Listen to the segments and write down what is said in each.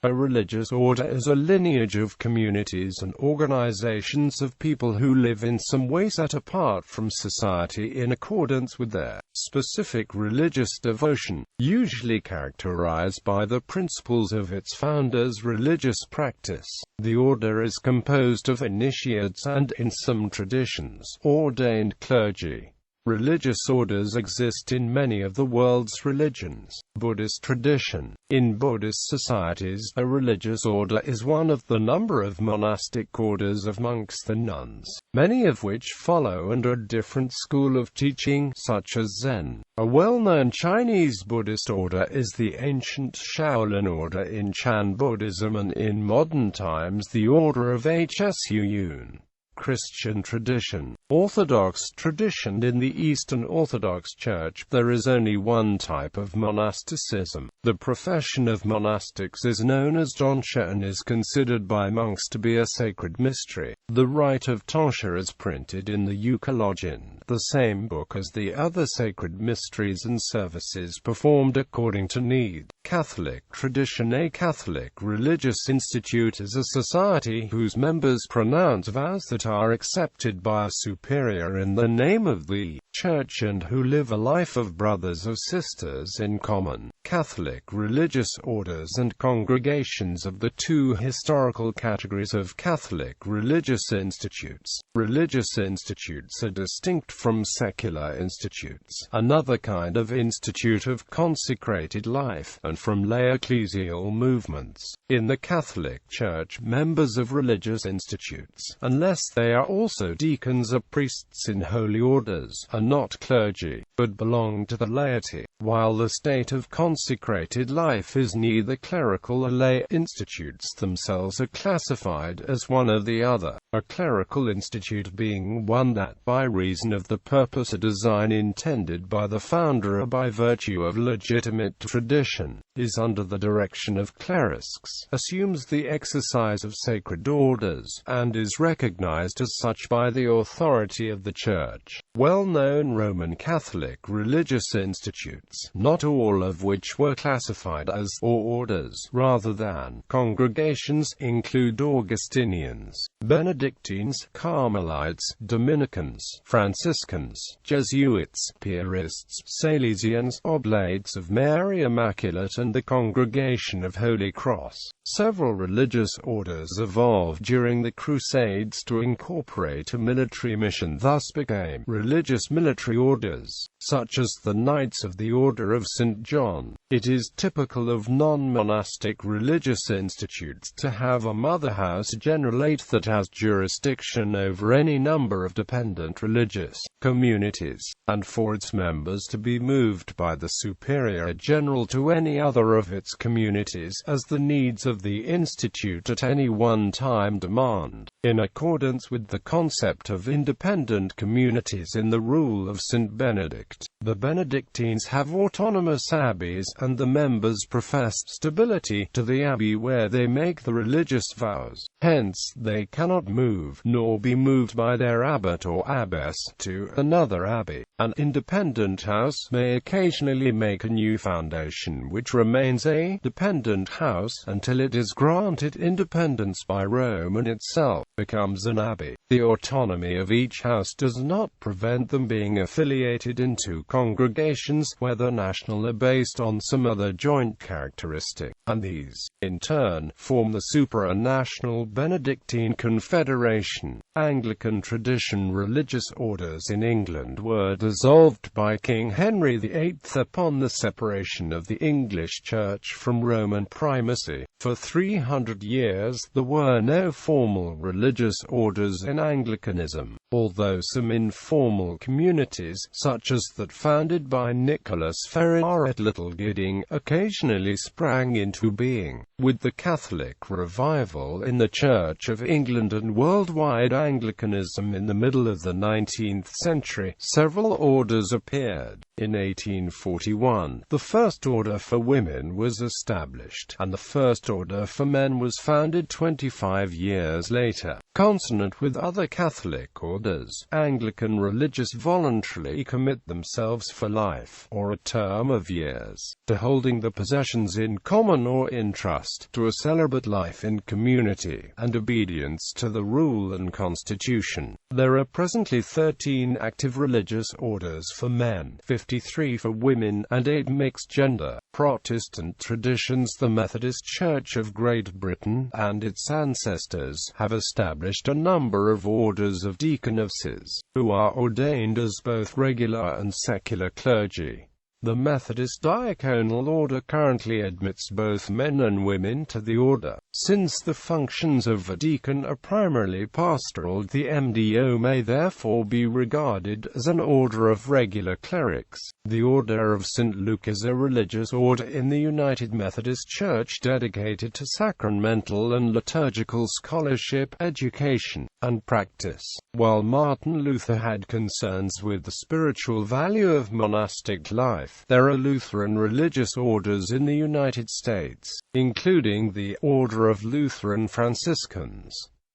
A religious order is a lineage of communities and organizations of people who live in some way set apart from society in accordance with their specific religious devotion, usually characterized by the principles of its founders' religious practice. The order is composed of initiates and, in some traditions, ordained clergy. Religious orders exist in many of the world's religions. Buddhist tradition. In Buddhist societies, a religious order is one of the number of monastic orders of monks and nuns, many of which follow under a different school of teaching, such as Zen. A well-known Chinese Buddhist order is the ancient Shaolin order in Chan Buddhism, and in modern times the order of Hsuyun. Christian tradition. Orthodox tradition. In the Eastern Orthodox Church, there is only one type of monasticism. The profession of monastics is known as tonsure and is considered by monks to be a sacred mystery. The rite of tonsure is printed in the Euchologion, the same book as the other sacred mysteries and services performed according to need. Catholic tradition. A Catholic religious institute is a society whose members pronounce vows that are accepted by a superior in the name of the Church and who live a life of brothers or sisters in common. Catholic religious orders and congregations. Of the two historical categories of Catholic religious institutes, religious institutes are distinct from secular institutes, another kind of institute of consecrated life, and from lay ecclesial movements. In the Catholic Church, members of religious institutes, unless they are also deacons or priests in holy orders, are not clergy, but belong to the laity. While the state of consecrated life is neither clerical or lay, institutes themselves are classified as one or the other. A clerical institute being one that, by reason of the purpose or design intended by the founder or by virtue of legitimate tradition, is under the direction of clerics, assumes the exercise of sacred orders, and is recognized as such by the authority of the Church. Well-known Roman Catholic religious institutes, not all of which were classified as orders rather than congregations, include Augustinians, Benedictines, Carmelites, Dominicans, Franciscans, Jesuits, Piarists, Salesians, Oblates of Mary Immaculate, and the Congregation of Holy Cross. Several religious orders evolved during the Crusades to incorporate a military mission, thus became religious military orders, such as the Knights of the Order of St. John. It is typical of non-monastic religious institutes to have a mother house generalate that has jurisdiction over any number of dependent religious communities, and for its members to be moved by the superior general to any other of its communities as the needs of the institute at any one time demand. In accordance with the concept of independent communities in the rule of St. Benedict, the Benedictines have autonomous abbeys, and the members profess stability to the abbey where they make the religious vows. Hence, they cannot move, nor be moved by their abbot or abbess, to another abbey. An independent house may occasionally make a new foundation which remains a dependent house until it is granted independence by Rome and itself becomes an abbey. The autonomy of each house does not prevent them being affiliated into congregations, whether national or based on some other joint characteristic, and these, in turn, form the supranational Benedictine Confederation. Anglican tradition. Religious orders in England were dissolved by King Henry VIII upon the separation of the English Church from Roman primacy. For 300 years, there were no formal religious orders in Anglicanism, although some informal communities, such as that founded by Nicholas Ferrier at Little Gidding, occasionally sprang into being. With the Catholic revival in the Church of England and worldwide Anglicanism in the middle of the 19th century, several orders appeared. In 1841, the First Order for Women was established, and the First Order for Men was founded 25 years later. Consonant with other Catholic orders, Anglican religious voluntarily commit themselves for life, or a term of years, to holding the possessions in common or in trust. Christ, to a celibate life in community, and obedience to the rule and constitution. There are presently 13 active religious orders for men, 53 for women, and 8 mixed-gender. Protestant traditions. The Methodist Church of Great Britain and its ancestors have established a number of orders of deaconesses, who are ordained as both regular and secular clergy. The Methodist Diaconal Order currently admits both men and women to the order. Since the functions of a deacon are primarily pastoral, the MDO may therefore be regarded as an order of regular clerics. The Order of St. Luke is a religious order in the United Methodist Church dedicated to sacramental and liturgical scholarship, education, and practice. While Martin Luther had concerns with the spiritual value of monastic life, there are Lutheran religious orders in the United States, including the Order of Lutheran Franciscans.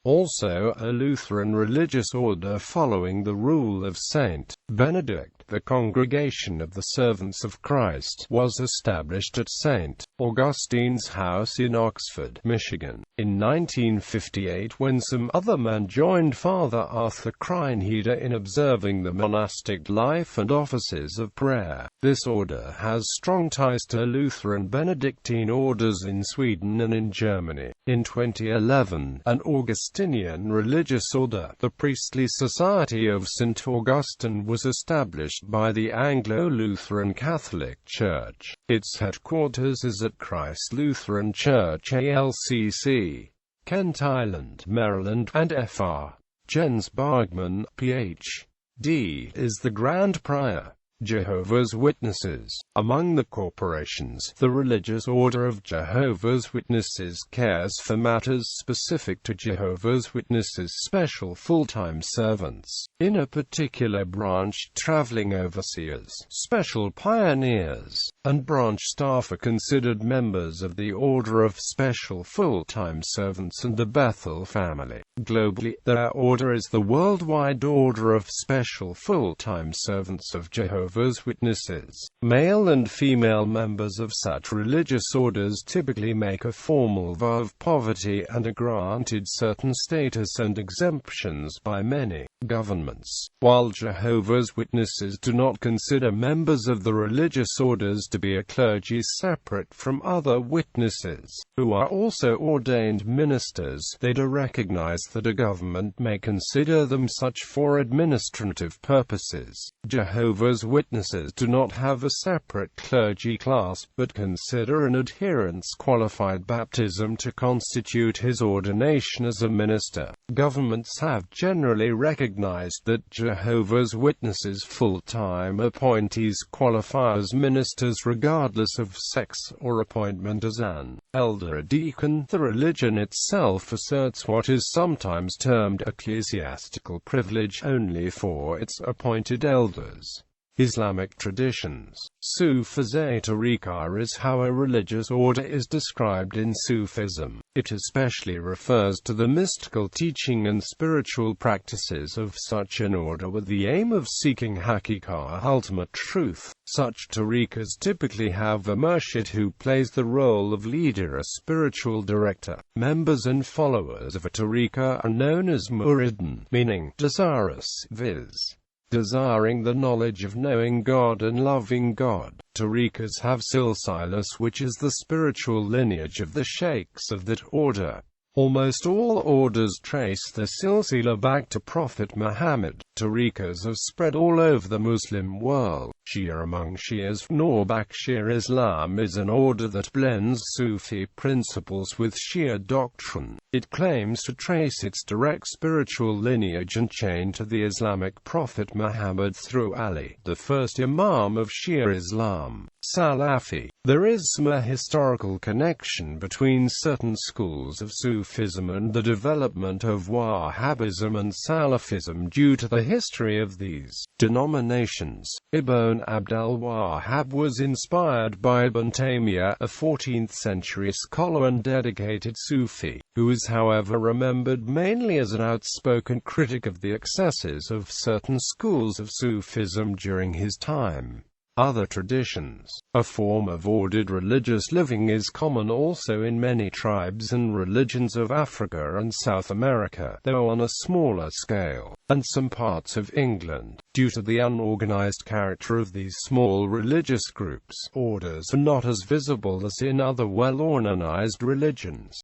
Also, a Lutheran religious order following the rule of Saint Benedict, the Congregation of the Servants of Christ, was established at St. Augustine's house in Oxford, Michigan, in 1958 when some other men joined Father Arthur Kreinheder in observing the monastic life and offices of prayer. This order has strong ties to Lutheran Benedictine orders in Sweden and in Germany. In 2011, an Augustinian religious order, the Priestly Society of St. Augustine, was established by the Anglo-Lutheran Catholic Church. Its headquarters is at Christ Lutheran Church ALCC, Kent Island, Maryland, and Fr. Jens Bargmann, Ph.D., is the Grand Prior. Jehovah's Witnesses. Among the corporations, the Religious Order of Jehovah's Witnesses cares for matters specific to Jehovah's Witnesses' special full-time servants. In a particular branch, traveling overseers, special pioneers, and branch staff are considered members of the Order of Special Full-Time Servants and the Bethel family. Globally, their order is the Worldwide Order of Special Full-Time Servants of Jehovah's Witnesses. Male and female members of such religious orders typically make a formal vow of poverty and are granted certain status and exemptions by many governments. While Jehovah's Witnesses do not consider members of the religious orders to be a clergy separate from other witnesses, who are also ordained ministers, they do recognize that a government may consider them such for administrative purposes. Jehovah's Witnesses do not have a separate clergy class, but consider an adherent's qualified baptism to constitute his ordination as a minister. Governments have generally recognized that Jehovah's Witnesses full-time appointees qualify as ministers regardless of sex or appointment as an elder or deacon. The religion itself asserts what is sometimes termed ecclesiastical privilege only for its appointed elders. Islamic traditions. Sufism tariqa is how a religious order is described in Sufism. It especially refers to the mystical teaching and spiritual practices of such an order with the aim of seeking haqiqah, ultimate truth. Such tariqas typically have a murshid who plays the role of leader, a spiritual director. Members and followers of a tariqa are known as muridun, meaning desirous, viz. desiring the knowledge of knowing God and loving God. Tariqas have silsilas, which is the spiritual lineage of the sheikhs of that order. Almost all orders trace their silsila back to Prophet Muhammad. Tariqas have spread all over the Muslim world. Shia. Among Shias, Naqshbandi Islam is an order that blends Sufi principles with Shia doctrine. It claims to trace its direct spiritual lineage and chain to the Islamic prophet Muhammad through Ali, the first Imam of Shia Islam. Salafi. There is a historical connection between certain schools of Sufism and the development of Wahhabism and Salafism due to the history of these denominations. Ibn Abd al-Wahhab was inspired by Ibn Taymiyyah, a 14th-century scholar and dedicated Sufi, who is however remembered mainly as an outspoken critic of the excesses of certain schools of Sufism during his time. other traditions. A form of ordered religious living is common also in many tribes and religions of Africa and South America, though on a smaller scale, and some parts of England. Due to the unorganized character of these small religious groups, orders are not as visible as in other well-organized religions.